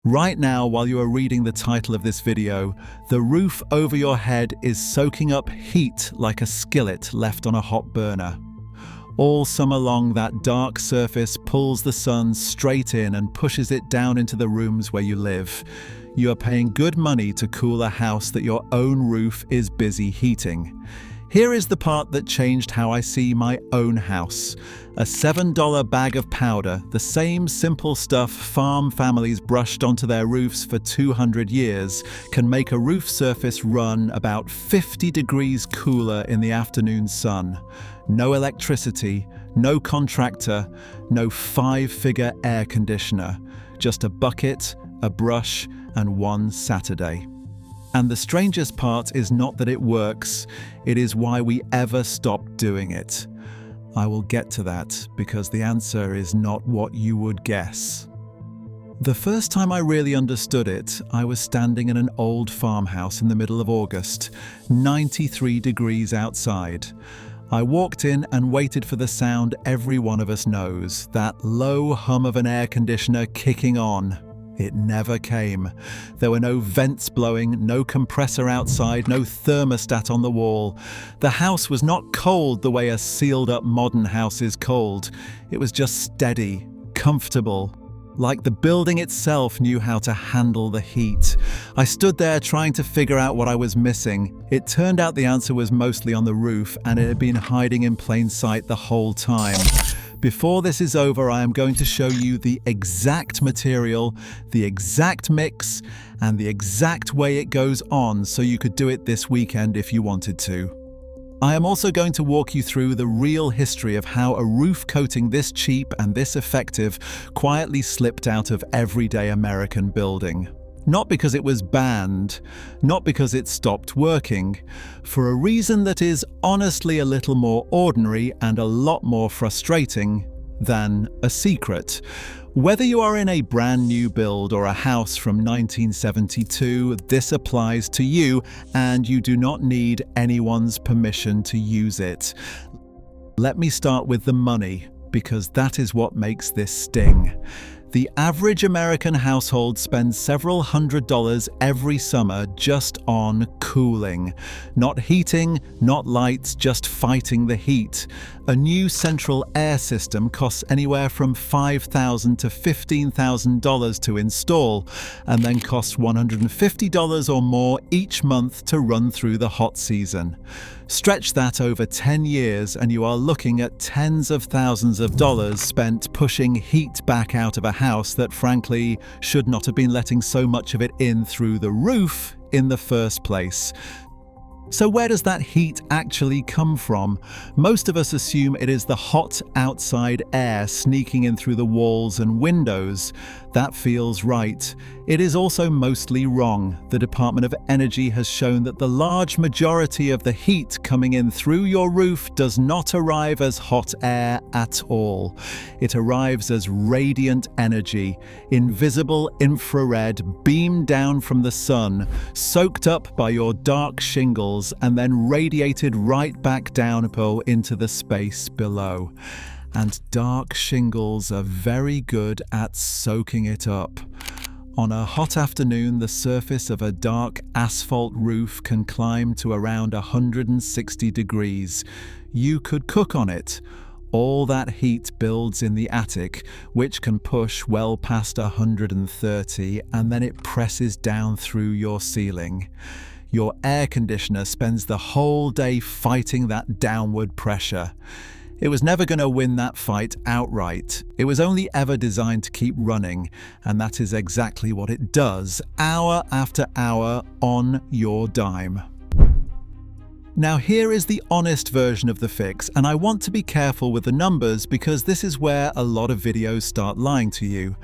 Right now, while you are reading the title of this video, the roof over your head is soaking up heat like a skillet left on a hot burner. All summer long, that dark surface pulls the sun straight in and pushes it down into the rooms where you live. You are paying good money to cool a house that your own roof is busy heating. Here is the part that changed how I see my own house. A $7 bag of powder, the same simple stuff farm families brushed onto their roofs for 200 years, can make a roof surface run about 50 degrees cooler in the afternoon sun. No electricity, no contractor, no five-figure air conditioner. Just a bucket, a brush, and one Saturday. And the strangest part is not that it works, it is why we ever stopped doing it. I will get to that, because the answer is not what you would guess. The first time I really understood it, I was standing in an old farmhouse in the middle of August, 93 degrees outside. I walked in and waited for the sound every one of us knows, that low hum of an air conditioner kicking on. It never came. There were no vents blowing, no compressor outside, no thermostat on the wall. The house was not cold the way a sealed-up modern house is cold. It was just steady, comfortable, like the building itself knew how to handle the heat. I stood there trying to figure out what I was missing. It turned out the answer was mostly on the roof, and it had been hiding in plain sight the whole time. Before this is over, I am going to show you the exact material, the exact mix, and the exact way it goes on so you could do it this weekend if you wanted to. I am also going to walk you through the real history of how a roof coating this cheap and this effective quietly slipped out of everyday American building. Not because it was banned, not because it stopped working, for a reason that is honestly a little more ordinary and a lot more frustrating than a secret. Whether you are in a brand new build or a house from 1972, this applies to you, and you do not need anyone's permission to use it. Let me start with the money, because that is what makes this sting. The average American household spends several $100s every summer just on cooling. Not heating, not lights, just fighting the heat. A new central air system costs anywhere from $5,000 to $15,000 to install, and then costs $150 or more each month to run through the hot season. Stretch that over 10 years and you are looking at tens of thousands of dollars spent pushing heat back out of a house that frankly should not have been letting so much of it in through the roof in the first place. So where does that heat actually come from? Most of us assume it is the hot outside air sneaking in through the walls and windows. That feels right. It is also mostly wrong. The Department of Energy has shown that the large majority of the heat coming in through your roof does not arrive as hot air at all. It arrives as radiant energy, invisible infrared beamed down from the sun, soaked up by your dark shingles, and then radiated right back down into the space below. And dark shingles are very good at soaking it up. On a hot afternoon, the surface of a dark asphalt roof can climb to around 160 degrees. You could cook on it. All that heat builds in the attic, which can push well past 130, and then it presses down through your ceiling. Your air conditioner spends the whole day fighting that downward pressure. It was never going to win that fight outright. It was only ever designed to keep running, and that is exactly what it does, hour after hour on your dime. Now here is the honest version of the fix, and I want to be careful with the numbers because this is where a lot of videos start lying to you.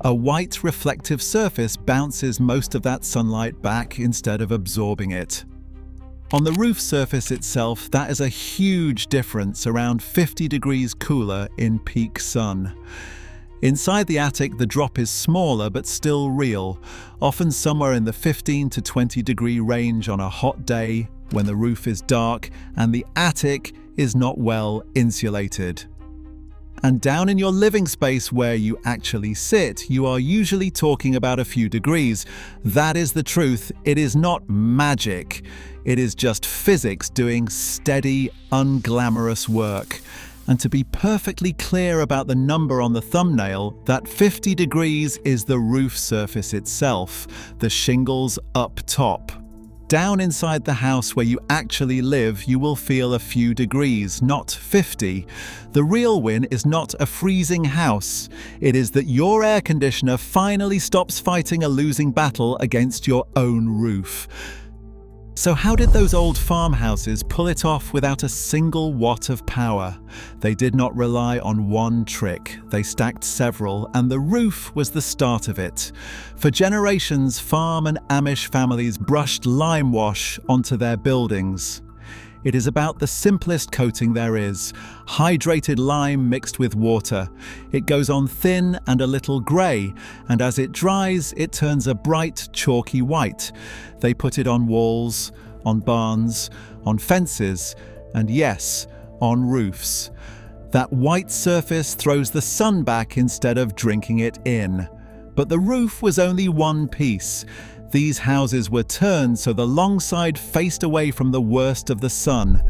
A white reflective surface bounces most of that sunlight back instead of absorbing it. On the roof surface itself, that is a huge difference, around 50 degrees cooler in peak sun. Inside the attic, the drop is smaller but still real, often somewhere in the 15 to 20 degree range on a hot day when the roof is dark and the attic is not well insulated. And down in your living space where you actually sit, you are usually talking about a few degrees. That is the truth. It is not magic. It is just physics doing steady, unglamorous work. And to be perfectly clear about the number on the thumbnail, that 50 degrees is the roof surface itself, the shingles up top. Down inside the house where you actually live, you will feel a few degrees, not 50. The real win is not a freezing house. It is that your air conditioner finally stops fighting a losing battle against your own roof. So how did those old farmhouses pull it off without a single watt of power? They did not rely on one trick. They stacked several, and the roof was the start of it. For generations, farm and Amish families brushed lime wash onto their buildings. It is about the simplest coating there is, hydrated lime mixed with water. It goes on thin and a little grey, and as it dries, it turns a bright, chalky white. They put it on walls, on barns, on fences, and yes, on roofs. That white surface throws the sun back instead of drinking it in. But the roof was only one piece. These houses were turned so the long side faced away from the worst of the sun.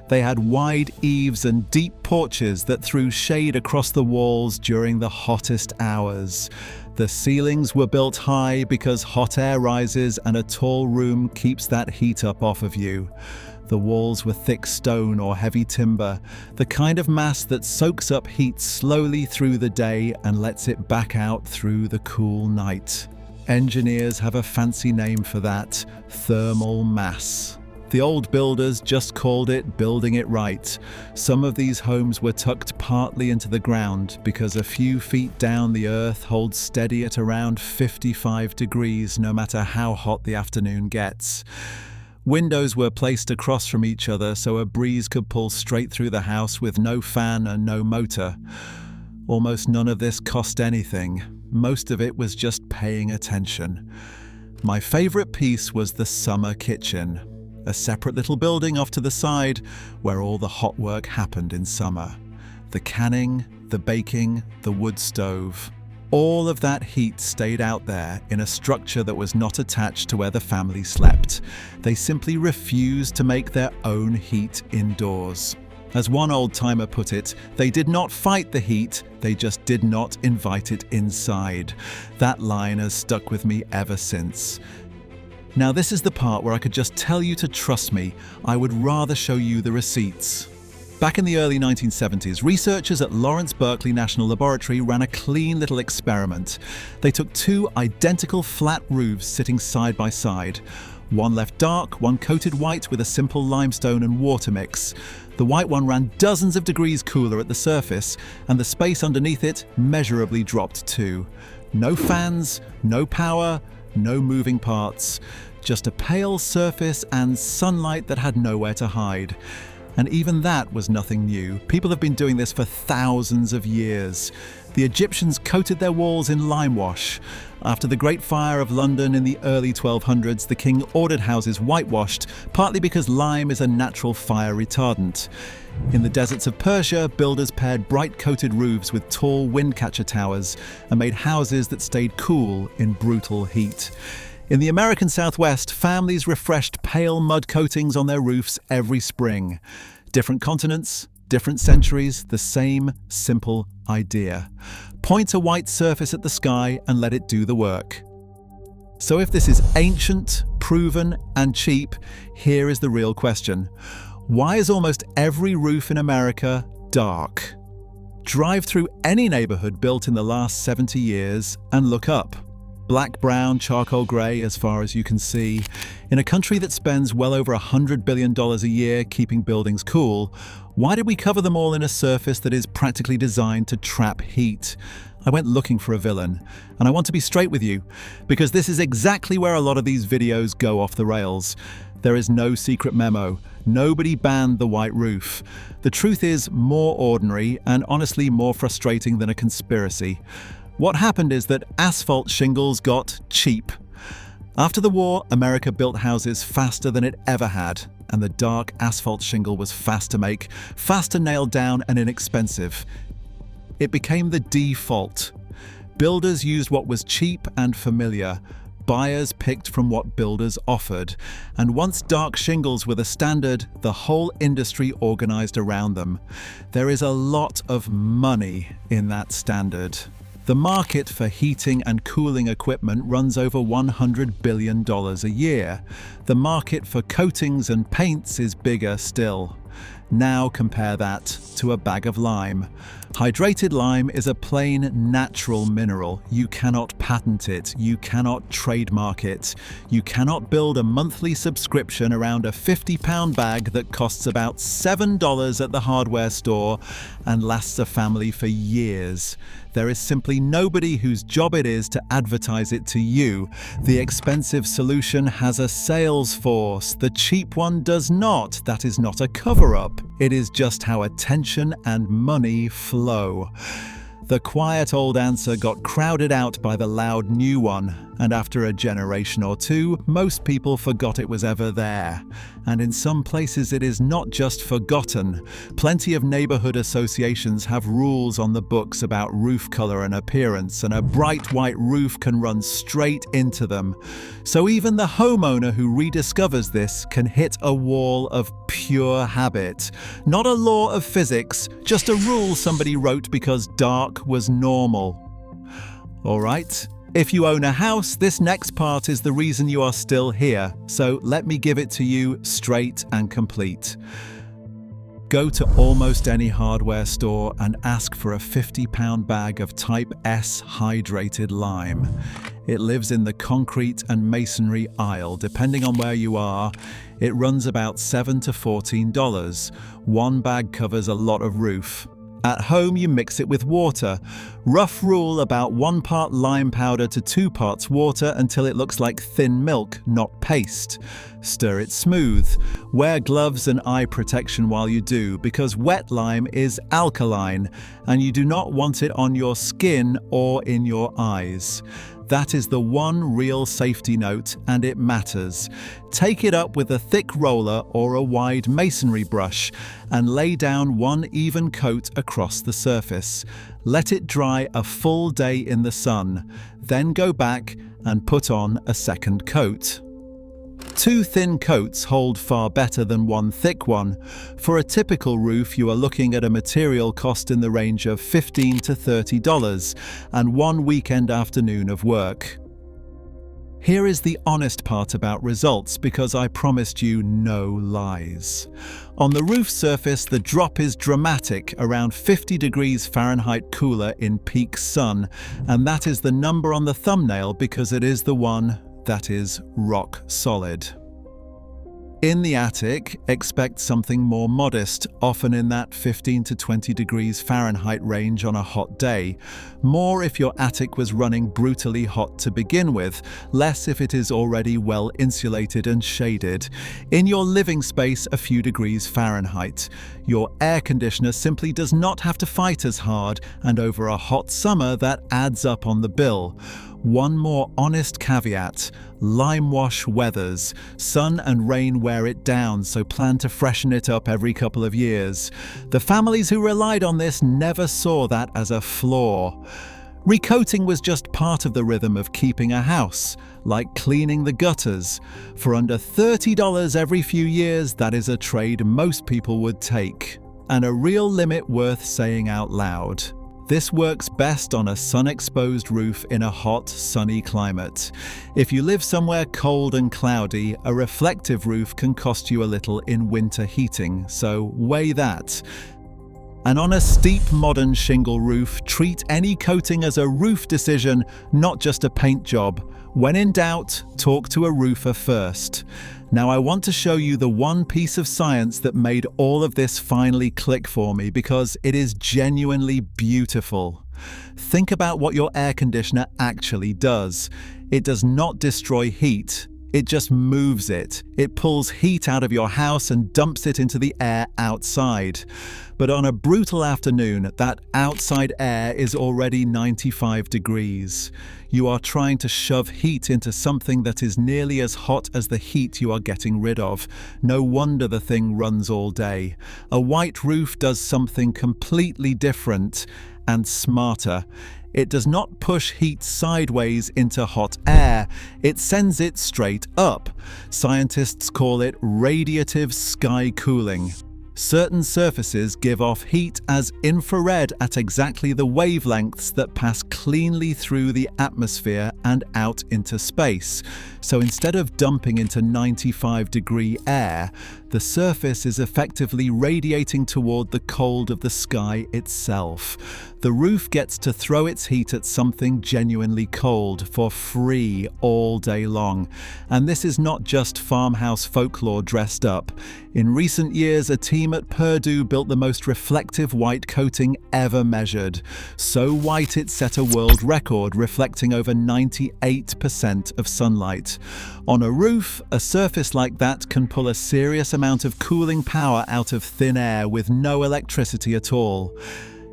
They had wide eaves and deep porches that threw shade across the walls during the hottest hours. The ceilings were built high because hot air rises and a tall room keeps that heat up off of you. The walls were thick stone or heavy timber, the kind of mass that soaks up heat slowly through the day and lets it back out through the cool night. Engineers have a fancy name for that: thermal mass. The old builders just called it building it right. Some of these homes were tucked partly into the ground because a few feet down the earth holds steady at around 55 degrees no matter how hot the afternoon gets. Windows were placed across from each other so a breeze could pull straight through the house with no fan and no motor. Almost none of this cost anything. Most of it was just paying attention. My favorite piece was the summer kitchen, a separate little building off to the side where all the hot work happened in summer. The canning, the baking, the wood stove. All of that heat stayed out there in a structure that was not attached to where the family slept. They simply refused to make their own heat indoors. As one old-timer put it, they did not fight the heat, they just did not invite it inside. That line has stuck with me ever since. Now this is the part where I could just tell you to trust me. I would rather show you the receipts. Back in the early 1970s, researchers at Lawrence Berkeley National Laboratory ran a clean little experiment. They took two identical flat roofs sitting side by side. One left dark, one coated white with a simple limestone and water mix. The white one ran dozens of degrees cooler at the surface, and the space underneath it measurably dropped too. No fans, no power, no moving parts. Just a pale surface and sunlight that had nowhere to hide. And even that was nothing new. People have been doing this for thousands of years. The Egyptians coated their walls in lime wash. After the Great Fire of London in the early 1200s, the king ordered houses whitewashed, partly because lime is a natural fire retardant. In the deserts of Persia, builders paired bright-coated roofs with tall wind-catcher towers and made houses that stayed cool in brutal heat. In the American Southwest, families refreshed pale mud coatings on their roofs every spring. Different continents, different centuries, the same simple idea. Point a white surface at the sky and let it do the work. So if this is ancient, proven, and cheap, here is the real question. Why is almost every roof in America dark? Drive through any neighborhood built in the last 70 years and look up. Black, brown, charcoal grey as far as you can see. In a country that spends well over $100 billion a year keeping buildings cool, why did we cover them all in a surface that is practically designed to trap heat? I went looking for a villain, and I want to be straight with you, because this is exactly where a lot of these videos go off the rails. There is no secret memo. Nobody banned the white roof. The truth is more ordinary and honestly more frustrating than a conspiracy. What happened is that asphalt shingles got cheap. After the war, America built houses faster than it ever had, and the dark asphalt shingle was fast to make, fast to nail down, and inexpensive. It became the default. Builders used what was cheap and familiar. Buyers picked from what builders offered. And once dark shingles were the standard, the whole industry organized around them. There is a lot of money in that standard. The market for heating and cooling equipment runs over $100 billion a year. The market for coatings and paints is bigger still. Now compare that to a bag of lime. Hydrated lime is a plain, natural mineral. You cannot patent it. You cannot trademark it. You cannot build a monthly subscription around a £50 bag that costs about $7 at the hardware store and lasts a family for years. There is simply nobody whose job it is to advertise it to you. The expensive solution has a sales force. The cheap one does not. That is not a cover-up. It is just how attention and money flow. The quiet old answer got crowded out by the loud new one, and after a generation or two, most people forgot it was ever there. And in some places it is not just forgotten. Plenty of neighborhood associations have rules on the books about roof color and appearance, and a bright white roof can run straight into them. So even the homeowner who rediscovers this can hit a wall of pure habit. Not a law of physics, just a rule somebody wrote because dark was normal. All right. If you own a house, this next part is the reason you are still here, so let me give it to you straight and complete. Go to almost any hardware store and ask for a £50 bag of Type S hydrated lime. It lives in the concrete and masonry aisle, depending on where you are. It runs about $7 to $14. One bag covers a lot of roof. At home, you mix it with water. Rough rule, about 1 part lime powder to 2 parts water until it looks like thin milk, not paste. Stir it smooth. Wear gloves and eye protection while you do, because wet lime is alkaline, and you do not want it on your skin or in your eyes. That is the one real safety note, and it matters. Take it up with a thick roller or a wide masonry brush and lay down one even coat across the surface. Let it dry a full day in the sun, then go back and put on a second coat. 2 thin coats hold far better than 1 thick one. For a typical roof, you are looking at a material cost in the range of $15 to $30 and 1 weekend afternoon of work. Here is the honest part about results, because I promised you no lies. On the roof surface, the drop is dramatic, around 50 degrees Fahrenheit cooler in peak sun, and that is the number on the thumbnail because it is the one that is rock solid. In the attic, expect something more modest, often in that 15 to 20 degrees Fahrenheit range on a hot day. More if your attic was running brutally hot to begin with, less if it is already well insulated and shaded. In your living space, a few degrees Fahrenheit. Your air conditioner simply does not have to fight as hard, and over a hot summer that adds up on the bill. One more honest caveat: lime wash weathers. Sun and rain wear it down, so plan to freshen it up every couple of years. The families who relied on this never saw that as a flaw. Recoating was just part of the rhythm of keeping a house, like cleaning the gutters. For under $30 every few years, that is a trade most people would take, and a real limit worth saying out loud. This works best on a sun-exposed roof in a hot, sunny climate. If you live somewhere cold and cloudy, a reflective roof can cost you a little in winter heating, so weigh that. And on a steep modern shingle roof, treat any coating as a roof decision, not just a paint job. When in doubt, talk to a roofer first. Now I want to show you the one piece of science that made all of this finally click for me, because it is genuinely beautiful. Think about what your air conditioner actually does. It does not destroy heat. It just moves it. It pulls heat out of your house and dumps it into the air outside. But on a brutal afternoon, that outside air is already 95 degrees. You are trying to shove heat into something that is nearly as hot as the heat you are getting rid of. No wonder the thing runs all day. A white roof does something completely different and smarter. It does not push heat sideways into hot air, it sends it straight up. Scientists call it radiative sky cooling. Certain surfaces give off heat as infrared at exactly the wavelengths that pass cleanly through the atmosphere and out into space. So instead of dumping into 95-degree air, the surface is effectively radiating toward the cold of the sky itself. The roof gets to throw its heat at something genuinely cold for free all day long. And this is not just farmhouse folklore dressed up. In recent years, a team at Purdue built the most reflective white coating ever measured. So white it set a world record, reflecting over 98% of sunlight. On a roof, a surface like that can pull a serious amount of cooling power out of thin air with no electricity at all.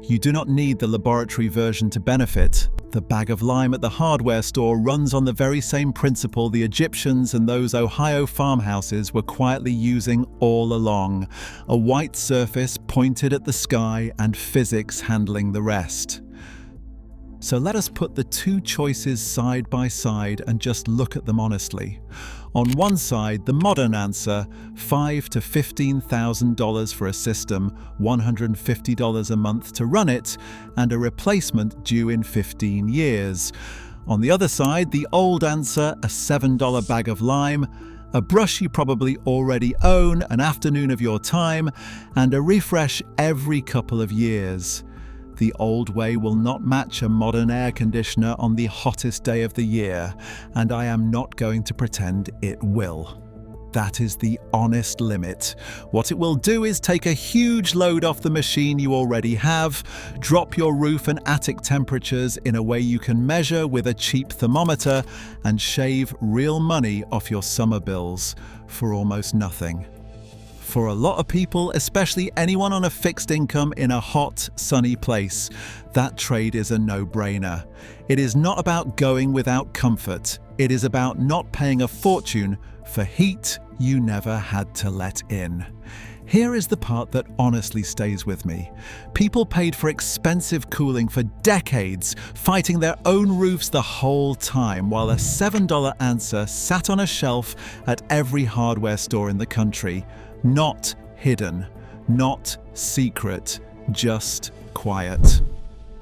You do not need the laboratory version to benefit. The bag of lime at the hardware store runs on the very same principle the Egyptians and those Ohio farmhouses were quietly using all along. A white surface pointed at the sky and physics handling the rest. So let us put the two choices side by side and just look at them honestly. On one side, the modern answer, $5,000 to $15,000 for a system, $150 a month to run it, and a replacement due in 15 years. On the other side, the old answer, a $7 bag of lime, a brush you probably already own, an afternoon of your time, and a refresh every couple of years. The old way will not match a modern air conditioner on the hottest day of the year, and I am not going to pretend it will. That is the honest limit. What it will do is take a huge load off the machine you already have, drop your roof and attic temperatures in a way you can measure with a cheap thermometer, and shave real money off your summer bills for almost nothing. For a lot of people, especially anyone on a fixed income in a hot, sunny place, that trade is a no-brainer. It is not about going without comfort. It is about not paying a fortune for heat you never had to let in. Here is the part that honestly stays with me. People paid for expensive cooling for decades, fighting their own roofs the whole time, while a $7 answer sat on a shelf at every hardware store in the country. Not hidden, not secret, just quiet.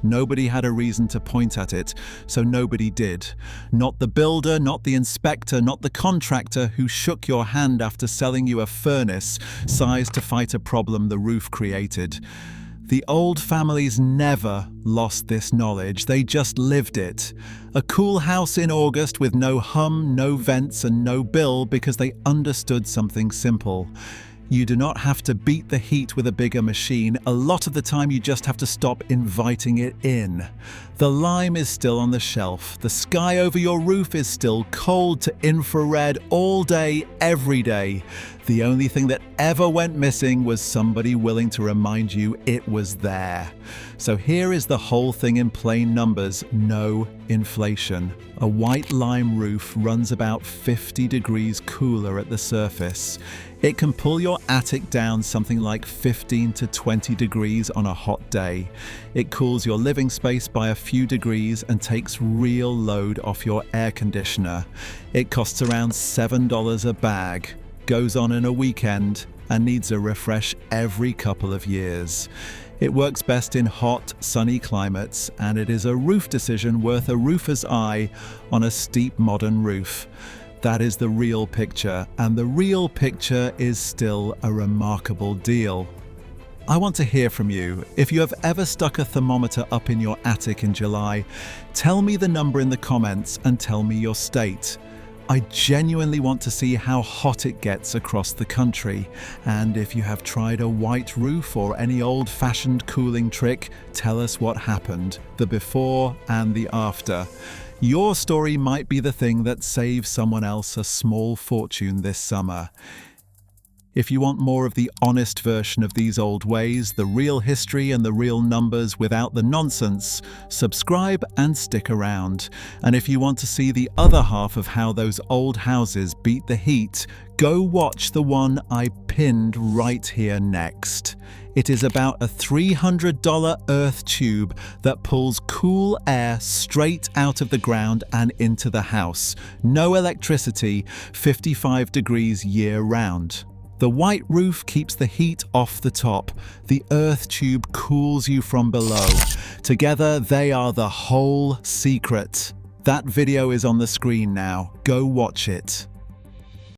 Nobody had a reason to point at it, so nobody did. Not the builder, not the inspector, not the contractor who shook your hand after selling you a furnace sized to fight a problem the roof created. The old families never lost this knowledge, they just lived it. A cool house in August with no hum, no vents, and no bill because they understood something simple. You do not have to beat the heat with a bigger machine. A lot of the time you just have to stop inviting it in. The lime is still on the shelf. The sky over your roof is still cold to infrared all day, every day. The only thing that ever went missing was somebody willing to remind you it was there. So here is the whole thing in plain numbers, no inflation. A white lime roof runs about 50 degrees cooler at the surface. It can pull your attic down something like 15 to 20 degrees on a hot day. It cools your living space by a few degrees and takes real load off your air conditioner. It costs around $7 a bag, goes on in a weekend, and needs a refresh every couple of years. It works best in hot, sunny climates, and it is a roof decision worth a roofer's eye on a steep modern roof. That is the real picture, and the real picture is still a remarkable deal. I want to hear from you. If you have ever stuck a thermometer up in your attic in July, tell me the number in the comments and tell me your state. I genuinely want to see how hot it gets across the country. And if you have tried a white roof or any old-fashioned cooling trick, tell us what happened, the before and the after. Your story might be the thing that saves someone else a small fortune this summer. If you want more of the honest version of these old ways, the real history and the real numbers without the nonsense, subscribe and stick around. And if you want to see the other half of how those old houses beat the heat, go watch the one I pinned right here next. It is about a $300 earth tube that pulls cool air straight out of the ground and into the house. No electricity, 55 degrees year-round. The white roof keeps the heat off the top. The earth tube cools you from below. Together, they are the whole secret. That video is on the screen now. Go watch it.